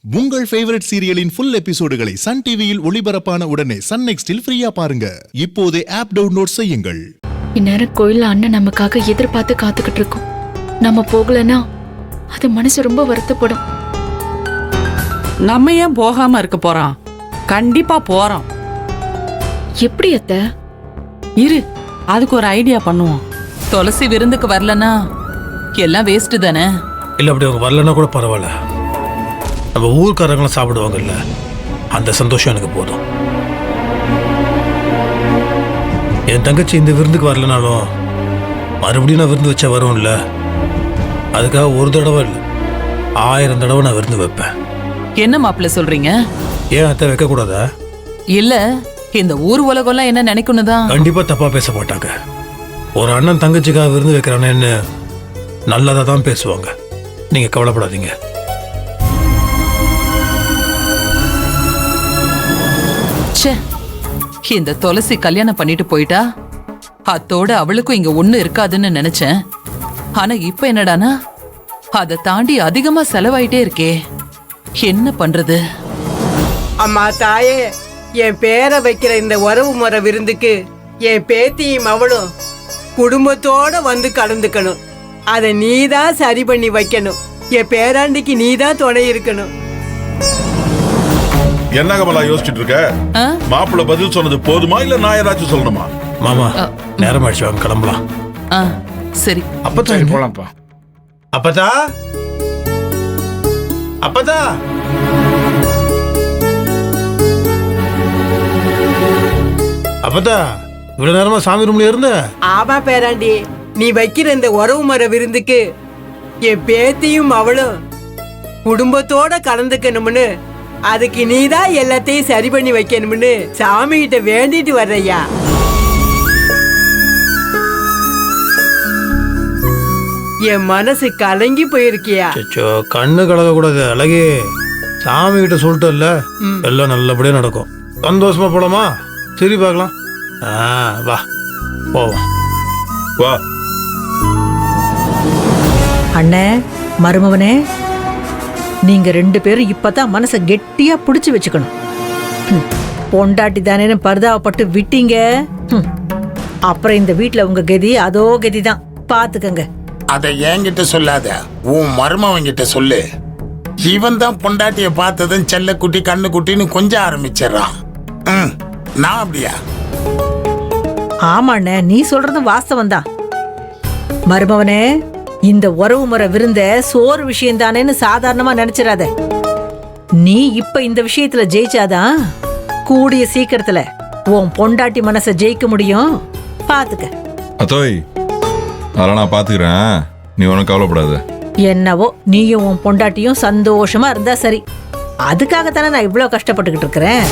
உங்கள் favourite சீரியலின் full எபிசோடுகளை Sun டிவியில் ஒளிபரப்பான உடனே சன் நெக்ஸ்டில் ஃப்ரீயா பாருங்க. இப்போதே ஆப் டவுன்லோட் செய்யுங்கள். இந்நேரம் கோயில்ல அண்ணன் நமக்காக எதிர்பார்த்து காத்துக்கிட்டு இருக்கோம். நம்ம போகலன்னா அது மனசு ரொம்ப வருத்தப்படும். நம்ம ஏன் போகாம இருக்க போறோம்? கண்டிப்பா போறோம். எப்படி அத்தை? இரு, அதுக்கு ஒரு ஐடியா பண்ணுவோம். துளசி விருந்துக்கு வரலனா எல்லாம் வேஸ்ட் தானே. இல்லை, அப்படி அவங்க வரலன்னா கூட பரவாயில்ல. நம்ம ஊர்க்காரங்களும் சாப்பிடுவாங்கல்ல, அந்த சந்தோஷம் எனக்கு போதும். என் தங்கச்சி இந்த விருந்துக்கு வரலனாலும் மறுபடியும் நான் விருந்து வச்சா வரும்ல. அதுக்காக ஒரு தடவை இல்லை, 1000 தடவை நான் விருந்து வைப்பேன். என்ன மாப்பிள்ள சொல்றீங்க? ஏன் அத்தை வைக்கக்கூடாதா? இல்ல, இந்த ஊர் உலகம்லாம் என்ன நினைக்கணும் தான். கண்டிப்பா தப்பா பேச மாட்டாங்க. ஒரு அண்ணன் தங்கச்சிக்காக விருந்து வைக்கிறானேன்னு நல்லதா தான் பேசுவாங்க. நீங்க கவலைப்படாதீங்க. இந்த துளசி கல்யாணம் பண்ணிட்டு போயிட்டா அத்தோட அவளுக்கும் இங்க ஒண்ணு இருக்காதுன்னு நினைச்சேன். ஆனா இப்ப என்னடானா அதை தாண்டி அதிகமா செலவாயிட்டே இருக்கே. என்ன பண்றது? அம்மா தாயே, என் பேரை வைக்கிற இந்த உறவு முறை விருந்துக்கு என் பேத்தியும் அவளும் குடும்பத்தோட வந்து கலந்துக்கணும். அதை நீதான் சரி பண்ணி வைக்கணும். என் பேராண்டிக்கு நீதான் துணை இருக்கணும். என்ன கமலா யோசிச்சுட்டு இருக்க? மாப்பிள்ள பதில் சொன்னது போதுமா இல்ல நான் ஏதாச்சும் சொல்லணுமா? மாமா, நேரம் ஆயிடுச்சு, வாங்க கிளம்பலாம். சரி, அப்பதா போலாம்ப்பா. அப்பதா அப்பதா அப்பதா இவ்வளவு நேரமா சாமி ரூம்ல இருந்த? ஆமா பேராண்டி, நீ வைக்கிற இந்த உறவு முறை விருந்துக்கு என் பேத்தியும் அவளும் குடும்பத்தோட கலந்துக்கணும்னு, அதுக்கு நீதான் எல்லாத்தையும் சரி பண்ணி வைக்கணும்னு சாமி கிட்ட வேண்டிட்டு வர்றையா. என் மனசு கலங்கி போயிருக்கியா? கண்ணு கலக்க கூடாது அழகே. சாமி கிட்ட சொல்லிட்டல, எல்லாம் நல்லபடியா நடக்கும். சந்தோஷமா போலாமா? சரி பார்க்கலாம். வா போவோம். வா அண்ணே, மருமவனே, நீங்க 2 பேரும் இப்பதான் மனசை கெட்டியா புடிச்சு வச்சுக்கணும். பொண்டாட்டி தானேன்னு பரிதாபப்பட்டு விட்டீங்க, அப்புறம் இந்த வீட்டுல உங்க கதி அதோ கதிதான். பாத்துக்கங்க. அதை என்கிட்ட சொல்லாத, உன் மருமவங்கிட்ட சொல்லு. இவன் தான் பொண்டாட்டிய பார்த்ததும் செல்ல குட்டி கண்ணு குட்டின்னு கொஞ்சம் ஆரம்பிச்சிடறான். நான் அப்படியா? ஆமாண்ணே, நீ சொல்றது வாஸ்தவம் தான். மருமவனே, இந்த உறவு முறை விருந்த சோறு விஷயம் தானேன்னு சாதாரணமா நினைச்சிடாத. நீ இப்ப இந்த விஷயத்துல ஜெயிச்சாதான் கூடிய சீக்கிரத்துல உன் பொண்டாட்டி மனசை ஜெயிக்க முடியும். பாத்துக்க. அத்தோய், அதெல்லாம் நான் பாத்துக்கிறேன், நீ ஒன்றும் கவலைப்படாத. என்னவோ நீயும் உன் பொண்டாட்டியும் சந்தோஷமா இருந்தா சரி. அதுக்காகத்தானே நான் இவ்வளவு கஷ்டப்பட்டுக்கிட்டு இருக்கிறேன்.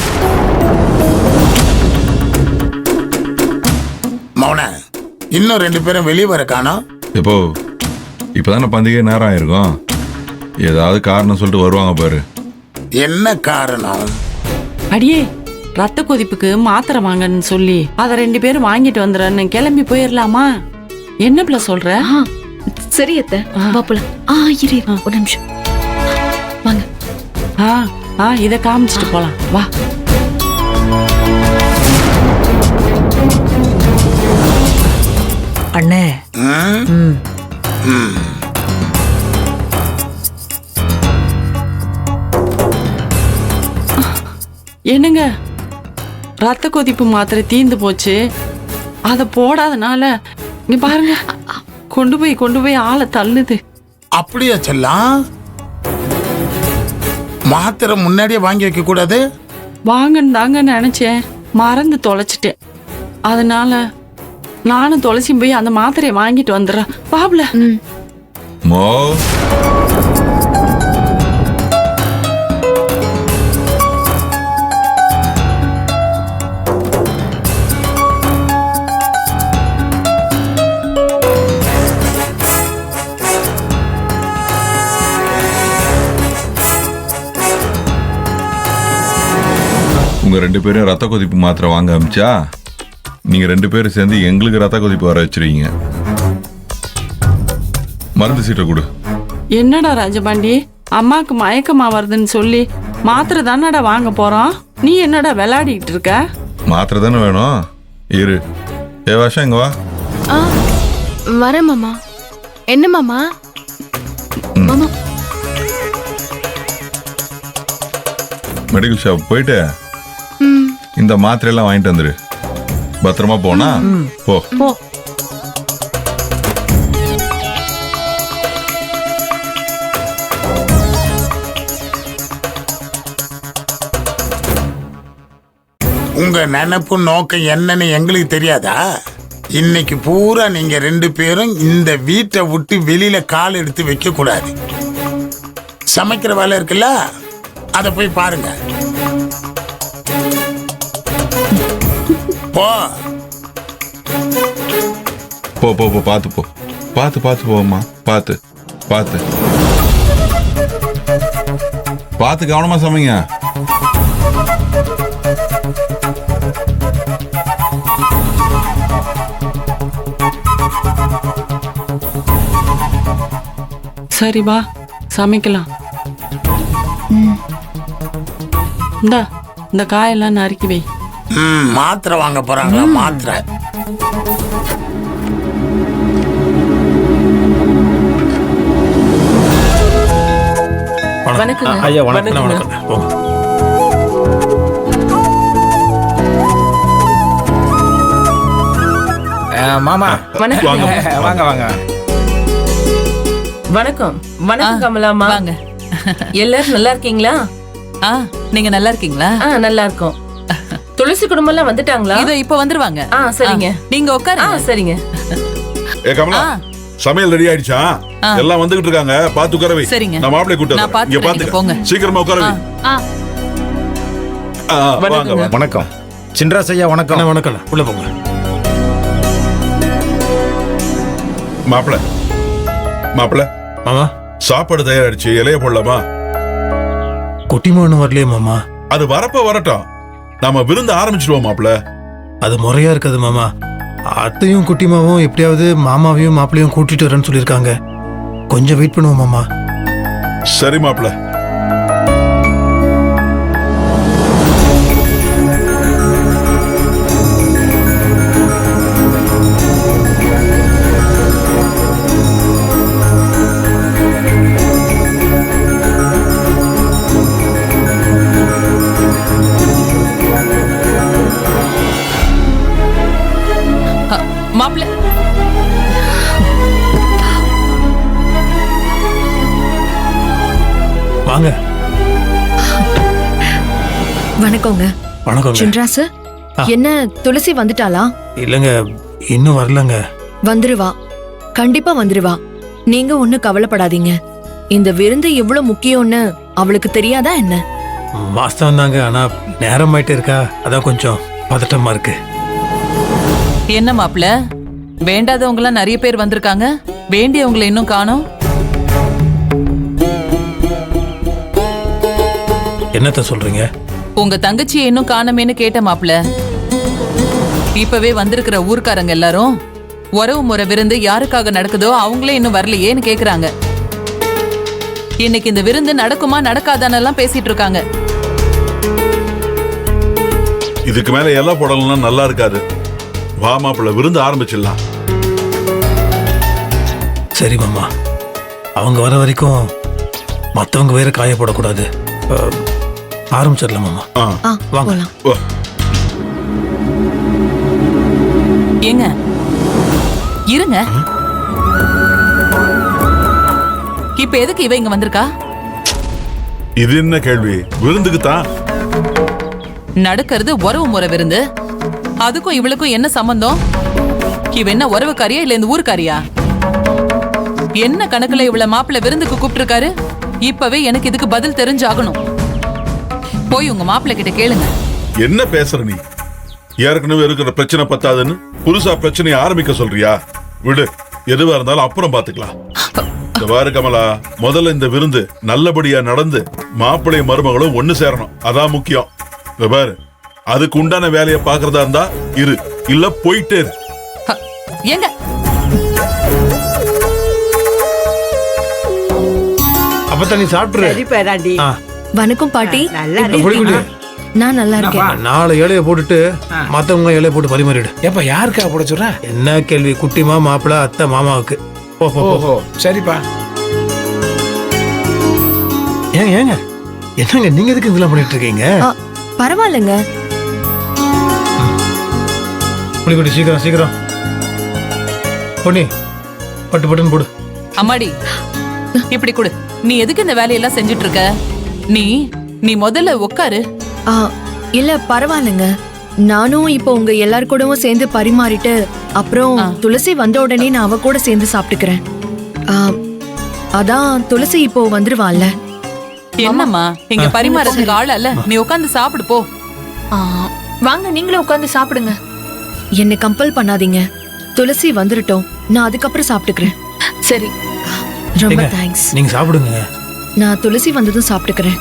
மௌன, இன்னும் 2 பேரும் வெளியே வர காணோம். எப்போ இப்பதானே பண்டிகை நேரம் ஆயிருக்கும், ஏதாவது காரணம் சொல்லிட்டு வருவாங்க பாரு. என்ன காரணம்? அடியே, ரத்த கொதிப்புக்கு மாத்திரை வாங்கன்னு சொல்லி அதை 2 பேரும் வாங்கிட்டு வந்துடுறேன்னு கிளம்பி போயிடலாமா? என்ன பிள்ளை சொல்ற? சரி அத்தை, வா போலாம். இரு ஒரு நிமிஷம், வாங்க. இதை காமிச்சிட்டு போலாம், வா. அண்ணே, என்னங்க, ரத்த கொதிப்பு மாத்திரை தீந்து போச்சு. அத போடாதனால இங்க பாருங்க, கொண்டு போய் ஆளை தள்ளுது. அப்படியா செல்லாம்? மாத்திரை முன்னாடியே வாங்கி வைக்க கூடாது? வாங்கன்னு தாங்க நினைச்சேன், மறந்து தொலைச்சிட்டேன். அதனால நானும் தொலைச்சி போய் அந்த மாத்திரையை வாங்கிட்டு வந்துடுறேன். பாபுல மோ, உங்க 2 பேரும் ரத்த கொதிப்பு மாத்திரை வாங்க அமிச்சா, நீங்க 2 பேரும் சேர்ந்து எங்களுக்கு ரத்த கொதிப்பு வர வச்சிருக்கீங்க. மருந்து சீட்டை கொடு. என்னடா ராஜபாண்டி, அம்மாக்கு மயக்கமா வருதுன்னு சொல்லி மாத்திரை தானடா வாங்க போறோம். நீ என்னடா விளையாடிட்டு இருக்க? மாத்திரை தானே வேணும். இரு. வருஷம் இங்க வா. வரேன் மாமா. என்ன மாமா? மாமா மெடிக்கல் ஷாப் போயிட்டு இந்த மாத்திரையெல்லாம் வாங்கிட்டு வந்துரு. பத்திரமா போனா போ. உங்க நினைப்பு நோக்கம் என்னன்னு எங்களுக்கு தெரியாதா? இன்னைக்கு பூரா நீங்க 2 பேரும் இந்த வீட்டை விட்டு வெளியில கால் எடுத்து வைக்க கூடாது. சமைக்கிற வேலை இருக்குல்ல, அத போய் பாருங்க. போ போ போ போ. பார்த்து போ. பார்த்து போம்மா. பார்த்து பார்த்து பார்த்து கவனமா சமைங்க. சரி வா சமைக்கலாம். இந்த காயெல்லாம் நறுக்கி வை. மாத்திரை வாங்க போறாங்களா? மாத்திரை வணக்கம் ஐயா. வணக்கம் வணக்கம். போங்க. மாமா வணக்கம். வாங்க வாங்க. வணக்கம். வணக்கம் கமலாமா. வாங்க. எல்லாரும் நல்லா இருக்கீங்களா? நீங்க நல்லா இருக்கீங்களா? நல்லா இருக்கோம். துளசி குடும்பம் எல்லாம் வந்துட்டாங்களா? இதோ இப்ப வந்துருவாங்க. சரிங்க. நீங்க உட்காருங்க. சரிங்க. ஏ கமலா, சமையல் ரெடி ஆயிடுச்சா? எல்லாம் வந்துகிட்டு இருக்காங்க. பாத்து உட்காரவை. சரிங்க. நான் மாப்பிளை கூட்டு நான் பாத்துக்கிறேன், இங்க பாத்துக்க. போங்க. சீக்கிரமா உட்காரவை. வாங்க. வணக்கம் சின்ராஸ் ஐயா. வணக்கம். வணக்கம். உள்ள போங்க. மாப்பிளை மாமா சாப்பாடு தயாரிச்சு இலைய போடலாமா? குட்டிமானு வரலையே மாமா. அது வரட்டும். நாம விருந்து ஆரம்பிச்சிடுவோம் மாப்பிளை. அது முறையா இருக்காது மாமா. அத்தையும் குட்டிமாவும் எப்படியாவது மாமாவையும் மாப்பிளையும் கூட்டிட்டு வரேன்னு சொல்லியிருக்காங்க. கொஞ்சம் வெயிட் பண்ணுவோம் மாமா. சரி மாப்பிளை. மாப்பிள்ள வாங்க. வணக்கங்க. வணக்கம். சின்ராசு, என்ன துளசி வந்துட்டாளா? இல்லங்க, இன்னும் வரலங்க. வந்துருவா, கண்டிப்பா வந்துருவா. நீங்க ஒண்ணும் கவலைப்படாதீங்க. இந்த விருந்து எவ்வளவு முக்கியம்னு அவளுக்கு தெரியாதா என்ன? வாஸ்தவம் தாங்க. ஆனா நேரம் ஆயிட்டே இருக்கா, அதான் கொஞ்சம் பதட்டமா இருக்கு. என்ன மாப்பிள்ள, வேண்டாதவங்க எல்லாம் நிறைய பேர் வந்திருக்காங்க, வேண்டியவங்களை இன்னும் காணோம். என்னத்த சொல்றீங்க? உங்க தங்கச்சியை இன்னும் காணமேன்னு கேட்ட மாப்பிள்ள. இப்பவே வந்திருக்கிற ஊர்க்காரங்க எல்லாரும் உறவு முறை விருந்து யாருக்காக நடக்குதோ அவங்களே இன்னும் வரலையேன்னு கேக்குறாங்க. இன்னைக்கு இந்த விருந்து நடக்குமா நடக்காதானெல்லாம் பேசிட்டு இருக்காங்க. இதுக்கு மேல எல்லாம் போடலன்னா நல்லா இருக்காது. வா மாப்பிள்ள, விருந்து ஆரம்பிச்சிடலாம். சரி மாமா, அவங்க வர வரைக்கும் மத்தவங்க வேற காயப்படக்கூடாது. ஆரம்பிச்சிடலாம் மாமா. வாங்க. ஏங்க இருங்க, இப்ப எதுக்கு இவ இங்க வந்திருக்கா? இது என்ன கேள்வி? விருந்துக்கு தான். நடக்கிறது உறவு முறை விருந்து, அதுக்கும் இவளுக்கும் என்ன சம்பந்தம்? இவ என்ன உறவுக்காரியா இல்ல இந்த ஊருக்காரியா? என்ன கணக்குல இவள மாப்பிள்ள விருந்துக்கு கூப்பிட்டு இருக்காரு? இப்பவே எனக்கு இதுக்கு பதில் தெரிஞ்சாகணும். போய் உங்க மாப்பிள்ள கிட்ட கேளுங்க. என்ன பேசுற நீ? ஏற்கனவே இருக்கிற பிரச்சனை பத்தாதுன்னு புதுசா பிரச்சனையை ஆரம்பிக்க சொல்றியா? விடு, எதுவா இருந்தாலும் அப்புறம் பாத்துக்கலாம். வாரு கமலா, முதல்ல இந்த விருந்து நல்லபடியா நடந்து மாப்பிள்ளை மருமகளும் ஒண்ணு சேரணும், அதான் முக்கியம். பாரு, அதுக்கு உண்டான வேலையை பாக்குறதா இருந்தா இரு, இல்ல போயிட்டே இரு. ஏங்க அப்ப நீ சாப்பிட்டுரு. சரி பேராண்டி. ஆ. வணக்கம் பாட்டி. நல்லா குடி குடி. நான் நல்லா இருக்கேன். 4 இலைய போட்டுட்டு மத்தவங்க இலைய போட்டு பரிமாறிடு. ஏப்பா யாருக்கா போட சொல்ற? என்ன கேள்வி? குட்டிமா, மாப்பிள்ள, அத்தை, மாமாவுக்கு. போ போ போ. ஓஹோ சரிப்பா. ஏங்க என்னங்க நீங்க எதுக்கு இதெல்லாம் பண்ணிட்டு இருக்கீங்க? பரவாயில்லைங்க. குடி குடி சீக்கிரம் சீக்கிரம். பொன்னி பட்டு பட்டுன்னு போடு. அம்மாடி இப்படி கொடு. நீ எதுக்கு இந்த வேலையெல்லாம் செஞ்சுட்டு இருக்க? நீ முதல்ல உட்காரு. இல்ல பரவாயில்லைங்க. நானும் இப்போ உங்க எல்லார் கூடவும் சேர்ந்து பரிமாறிட்டு அப்புறம் துளசி வந்த உடனே நான் அவ கூட சேர்ந்து சாப்பிட்டுக்கிறேன். அதான் துளசி இப்போ வந்துருவான்ல. என்னம்மா இங்க பரிமாறதுக்கு ஆள் அல்ல, நீ உட்கார்ந்து சாப்பிடு போ. வாங்க நீங்களும் உட்கார்ந்து சாப்பிடுங்க. என்னை கம்பல் பண்ணாதீங்க. துளசி வந்துடட்டும், நான் அதுக்கப்புறம் சாப்பிட்டுக்கிறேன். சரி, ரொம்ப தேங்க்ஸ். நீங்க சாப்பிடுங்க. நான் துளசி வந்ததும் சாப்பிட்டுக்கிறேன்.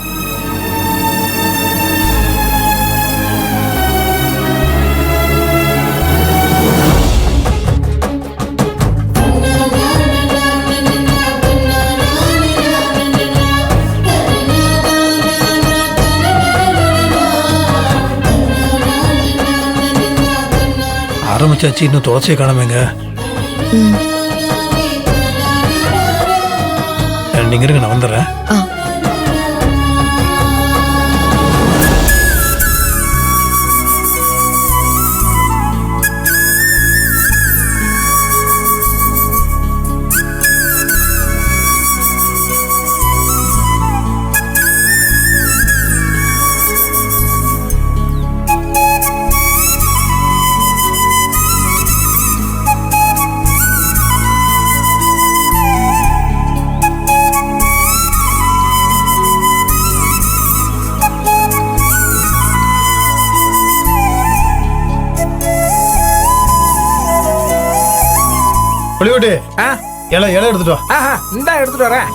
ஆரம்பிச்சாச்சு, இன்னும் துளசியை காணாமேங்க. நீங்க இருங்க, நான் வந்துடுறேன். புலியோட்டு இலை எடுத்துட்டு வா. இந்தா எடுத்துட்டு வரேன்.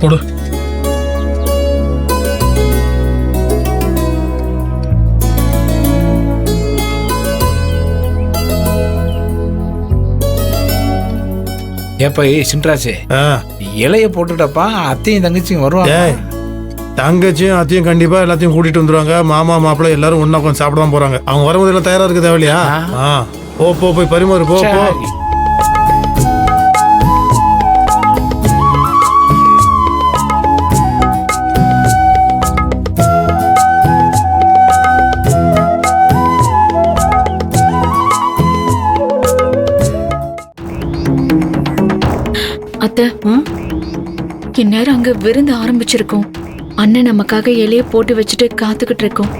போடு. ஏப்பா சின்ராசு இலைய போட்டுட்டப்பா, அத்தையும் தங்கச்சியும் வருவாங்க. தங்கச்சியும் அத்தையும் கண்டிப்பா எல்லாத்தையும் கூட்டிட்டு வந்துருவாங்க. மாமா மாப்பிள்ளை எல்லாரும் ஒன்னா உட்காந்து சாப்பிட தான் போறாங்க. அவங்க வரும்போது எல்லாம் தயாரா இருக்க தேவையில்லையா? போய் பரிமாறு போ. அத்தை, இந்நேரம் அங்க விருந்து ஆரம்பிச்சிருக்கோம். அண்ணன் நமக்காக இலைய போட்டு வச்சுட்டு காத்துக்கிட்டு இருக்கோம்.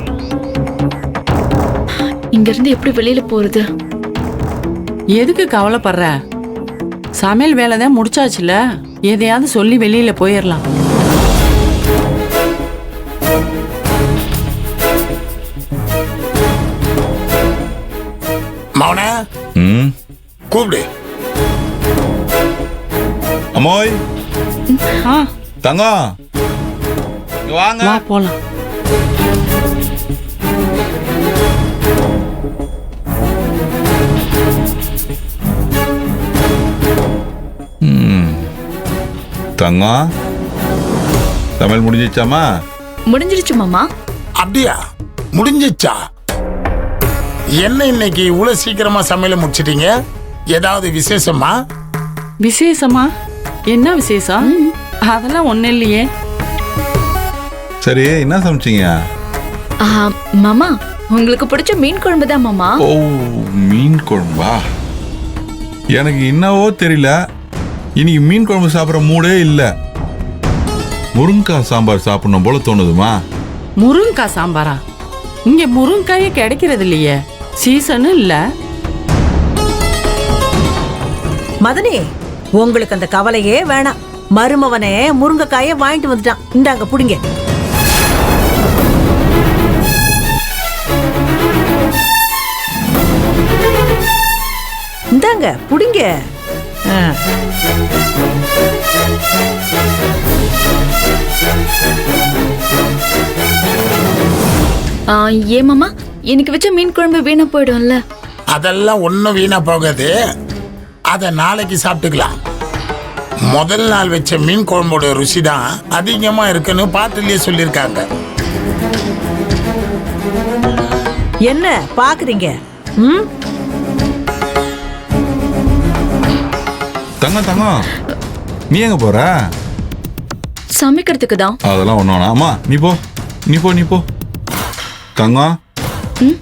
இங்க இருந்து எப்படி வெளியில போறது? எதுக்கு கவலைப்படுற? சமையல் வேலை தான் முடிச்சாச்சுல, எதையாவது சொல்லி வெளியில போயிடலாம். மௌன கூப்பிடு. அம்மாய் தங்கம் வாங்க, வா போலாம். தங்கம் சமையல் முடிஞ்சிச்சாமா? முடிஞ்சிருச்சு மாமா. அப்படியா? முடிஞ்சிச்சா? என்ன இன்னைக்கு இவ்வளவு சீக்கிரமா சமையல முடிச்சிட்டீங்க? ஏதாவது விசேஷமா? விசேஷமா? என்ன விசேஷம்? அதெல்லாம் ஒண்ணு இல்லையே. சரி, என்ன சமைச்சீங்க? மாமா, உங்களுக்கு பிடிச்ச மீன் குழம்பு தான் மாமா. ஓ, மீன் குழம்பா? எனக்கு என்னவோ தெரியல, இன்னைக்கு மீன் குழம்பு சாப்பிட்ற மூடே இல்ல. முருங்கைக்காய் சாம்பார் சாப்பிடணும் போல தோணுதுமா? முருங்கைக்காய் சாம்பாரா? இங்க முருங்கைக்காயே கிடைக்கிறது இல்லையே, சீசனும் இல்ல. மதனி, உங்களுக்கு அந்த கவலையே வேணாம். மருமவனே முருங்கைக்காயை வாங்கிட்டு வந்துட்டான். இந்தாங்க புடிங்க. இந்தாங்க புடிங்க. ஏன் மாமா, எனக்கு வச்ச மீன் குழம்பு வீணா போயிடும்ல? அதெல்லாம் ஒன்னும் வீணா போகாது. அதை நாளைக்கு சாப்பிட்டுக்கலாம். முதல் நாள் வச்ச மீன் குழம்போட ருசி தான் அதிகமா இருக்குன்னு பாட்டிலேயே சொல்லியிருக்காங்க. என்ன பாக்குறீங்க? தங்கம் நீ எங்க போற? சமைக்கிறதுக்கு தான். அதெல்லாம் ஒண்ணு அம்மா நீ போ தங்கம்.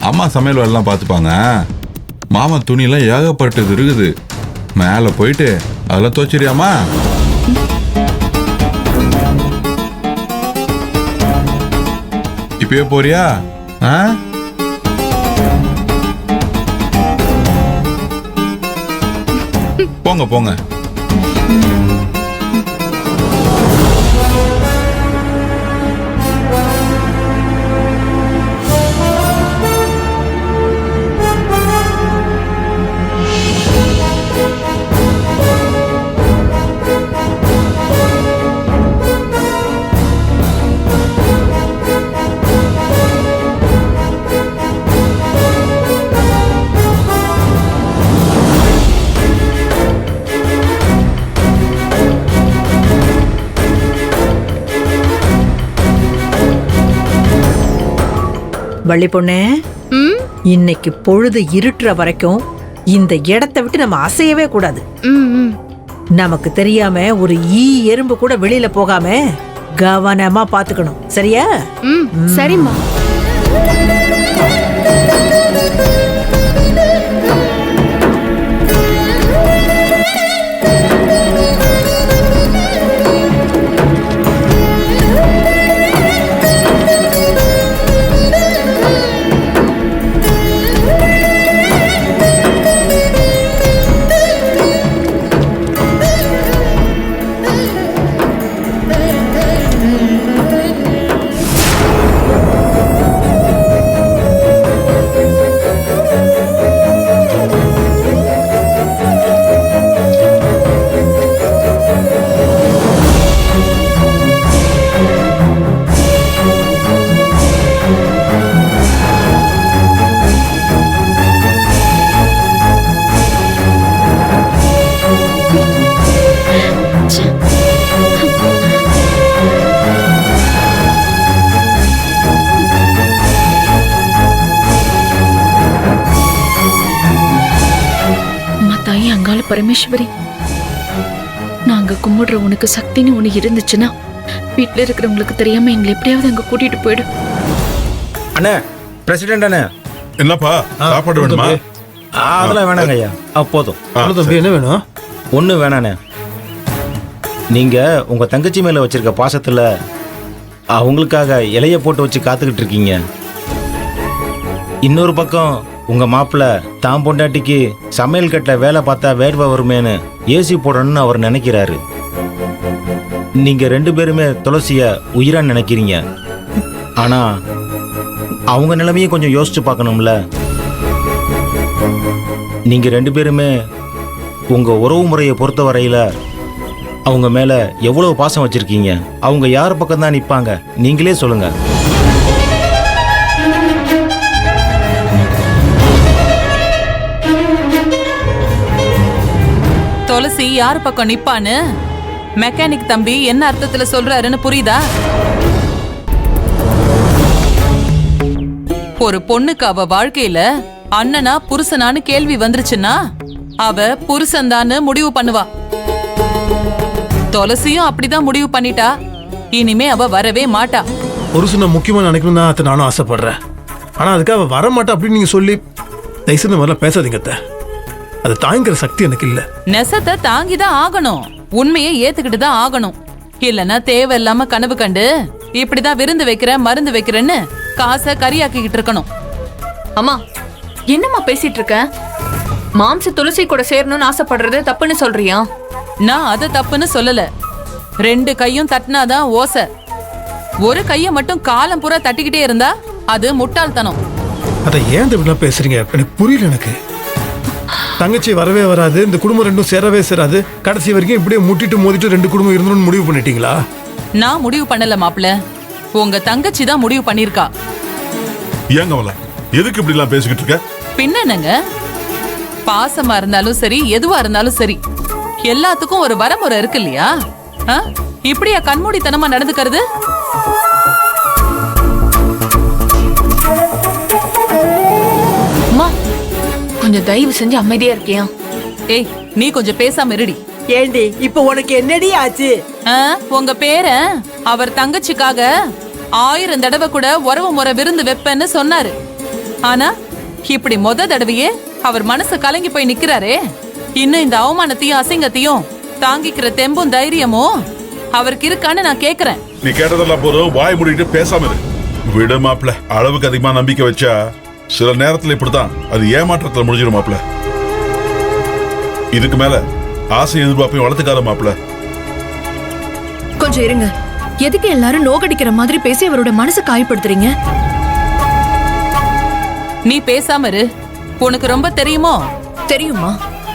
அம்மா சமையல் வேலைலாம் பார்த்துப்பாங்க. மாமா துணியெல்லாம் ஏகப்பட்டது இருக்குது, மேலே போயிட்டு அதெல்லாம் துவைச்சிரியாமா? இப்பயே போறியா? போங்க. வள்ளி பொண்ணு, இன்னைக்கு பொழுது இருட்டுற வரைக்கும் இந்த இடத்தை விட்டு நம்ம அசையவே கூடாது. நமக்கு தெரியாம ஒரு எறும்பு கூட வெளியில போகாம கவனமா பாத்துக்கணும். சரியா? சரிம்மா. பரமேஸ்வரி, நாங்க கும்பிடுற உனக்கு சக்தின்னு ஒண்ணு இருந்துச்சுன்னா வீட்டுல இருக்கிறவங்களுக்கு தெரியாம எங்களை எப்படியாவது அங்க கூட்டிட்டு போயிடும். அண்ணே, பிரசிடென்ட் அண்ணே. என்னப்பா சாப்பாடு வேணுமா? அதெல்லாம் வேணாங்க ஐயா. போதும். என்ன வேணும்? ஒன்றும் வேணாண்ணே. நீங்க உங்க தங்கச்சி மேல வச்சிருக்க பாசத்துல அவங்களுக்காக இலைய போட்டு வச்சு காத்துக்கிட்டு இருக்கீங்க. இன்னொரு பக்கம் உங்க மாப்பிள்ள தான் பொண்டாட்டிக்கு சமையல் கட்ட வேலை பார்த்தா வேர்வை வருமேனு ஏசி போடணும்னு அவர் நினைக்கிறாரு. நீங்க ரெண்டு பேருமே துளசிய உயிரா நினைக்கிறீங்க. ஆனா அவங்க நிலைமையும் கொஞ்சம் யோசிச்சு பார்க்கணும்ல. நீங்க ரெண்டு பேருமே உங்க உறவு முறையை பொறுத்த வரையில அவங்க மேல எவ்வளவு பாசம் வச்சிருக்கீங்க. அவங்க யார் பக்கம் தான் நிப்பாங்க நீங்களே சொல்லுங்க. துளசி யார் பக்கம் நிப்பான்னு மெக்கானிக் தம்பி என்ன அர்த்தத்துல சொல்றாருன்னு புரியுதா? ஒரு பொண்ணுக்கு அவ வாழ்க்கையில அண்ணனா புருஷனான்னு கேள்வி வந்துருச்சுன்னா அவ புருஷன்தான்னு முடிவு பண்ணுவா. துளசியும் அப்படிதான் முடிவு பண்ணிட்டா. இனிமே அவ வரவே மாட்டா. புருஷனை முக்கியமா நினைக்கணும் தான் நானும் ஆசைப்படுறேன். ஆனா அதுக்காக அவ வர மாட்டா அப்படின்னு நீங்க சொல்லி தயவுசெய்து இந்த மாதிரிலாம் பேசாதீங்க. அது தாங்கிற சக்தி எனக்கு இல்ல. நெசத்தை தாங்கிதான் ஆகணும். உண்மையை ஏத்துக்கிட்டு தான் ஆகணும். இல்லன்னா தேவையில்லாம கனவு கண்டு இப்படிதான் விருந்து வைக்கிற மருந்து வைக்கிறேன்னு காசை கரியாக்கிட்டு இருக்கணும். அம்மா, என்னம்மா பேசிட்டு இருக்க? மாம்ச துளசி கூட சேரணும்னு ஆசைப்படுறது தப்புன்னு சொல்றியா? நான் அதை தப்புன்னு சொல்லல. ரெண்டு கையும் தட்டினாதான் ஓசை. ஒரு கைய மட்டும் காலம் பூரா தட்டிக்கிட்டே இருந்தா அது முட்டாள்தனம். அதை ஏன் இப்படிலாம் பேசுறீங்க? எனக்கு புரியல. எனக்கு தங்கச்சி வரவே வராது, இந்த குடும்பம் ரெண்டும் சேரவே சேராது, கடைசி வரைக்கும் இப்படியே முட்டிட்டு மோதிட்டு ரெண்டு குடும்பம் இருந்தோம்னு முடிவு பண்ணிட்டீங்களா? நான் முடிவு பண்ணல மாப்பிள்ள, உங்க தங்கச்சி தான் முடிவு பண்ணிருக்கா. ஏங்க எதுக்கு இப்படி எல்லாம் பேசிக்கிட்டு இருக்க? பின்னங்க பாசமா இருந்தாலும் சரி எதுவா இருந்தாலும் சரி எல்லாத்துக்கும் ஒரு வரமுறை இருக்கு இல்லையா? இப்படியா கண்மூடித்தனமா நடந்துக்கிறது? அம்மா கொஞ்சம் தயவு செஞ்சு அமைதியா இருக்கியா? ஏய், நீ கொஞ்சம் பேசாம இருடி. ஏண்டி இப்ப உனக்கு என்னடி ஆச்சு? உங்க பேரன் அவர் தங்கச்சிக்காக 1000 தடவை கூட உறவு முறை விருந்து வைப்பேன்னு சொன்னாரு. ஆனா இப்படி தடவையே அவர் மனசு கலங்கி போய் நிக்கிறாரே. இன்னும் இந்த அவமானத்தையும் அசிங்கத்தையும் தாங்கிக்கிற தெம்பும் தைரியமும் அவருக்கு இருக்கான்னு நான் கேக்குறேன். நீ கேட்டதெல்லாம் போதும், வாய் மூடிட்டு பேசாம இரு. விடு மாப்ள, அளவுக்கு அதிகமா நம்பிக்கை வச்சா சில நேரத்துல இப்படித்தான் அது ஏமாற்றத்துல முடிஞ்சிடும் மாப்ள. இதுக்கு மேல ஆசை எதிர்பார்ப்பையும் வளர்த்துக்காத மாப்ள. கொஞ்சம் இருங்க. எதுக்கு எல்லாரும் நோகடிக்கிற மாதிரி பேசி அவரோட மனசை காயப்படுத்துறீங்க? நீ பேசாம இரு. உனக்கு ரொம்ப தெரியுமோ? தெரியுமா?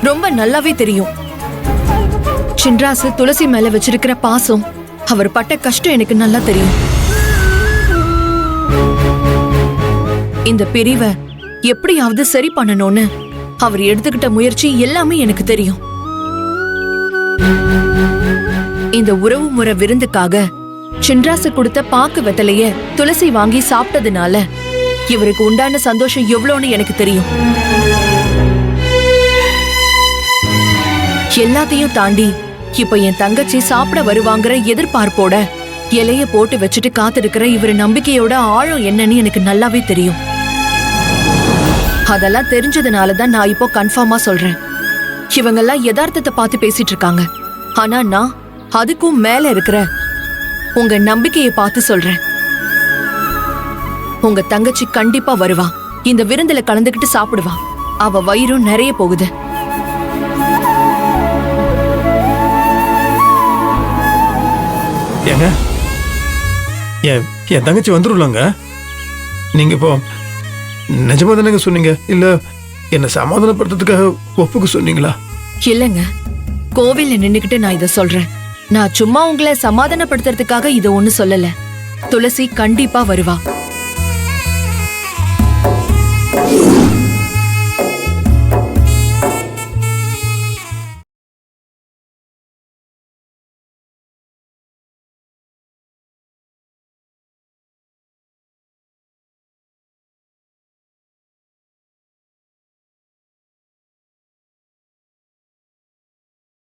ரொம்ப நல்லாவே தெரியும். சின்ராசு துளசி மேல வச்சிருக்கிற பாசம், அவர் பட்ட கஷ்டம் எனக்கு நல்லா தெரியும். இந்த பிரிவை எப்படியாவது சரி பண்ணணும்னு அவர் எடுத்துக்கிட்ட முயற்சி எல்லாமே எனக்கு தெரியும். இந்த உறவு முறை விருந்துக்காக சின்ராசு கொடுத்த பாக்கு வெத்தலைய துளசி வாங்கி சாப்பிட்டதுனால இவருக்கு உண்டான சந்தோஷம் எவ்வளோன்னு எனக்கு தெரியும். எல்லாத்தையும் தாண்டி இப்ப என் தங்கச்சி சாப்பிட வருவாங்கிற எதிர்பார்ப்போட இலைய போட்டு வச்சுட்டு காத்திருக்கிற இவர் நம்பிக்கையோட ஆழம் என்னன்னு எனக்கு நல்லாவே தெரியும். அதெல்லாம் தெரிஞ்சதுனாலதான் நான் இப்போ கன்ஃபார்மா சொல்றேன், இவங்கெல்லாம் யதார்த்தத்தை பார்த்து பேசிட்டு இருக்காங்க. ஆனா நான் அதுக்கும் மேல இருக்கிற உங்க நம்பிக்கையை பார்த்து சொல்றேன். உங்க தங்கச்சி கண்டிப்பா வருவா. இந்த விருந்துல கலந்துக்கிட்டு சாப்பிடுவா. அவ வயிறும் நிறைய போகுது. ஏங்க, என் தங்கச்சி வந்துருலாங்க. நீங்க இப்போ நிஜமா தானேங்க சொன்னீங்க, இல்ல என்ன சமாதானப்படுத்துறதுக்காக ஒப்புக்கு சொன்னீங்களா? இல்லங்க, கோவில்ல நின்னுக்கிட்டு நான் இத சொல்றேன். நான் சும்மா உங்களை சமாதானப்படுத்துறதுக்காக இத ஒண்ணு சொல்லல. துளசி கண்டிப்பா வருவா.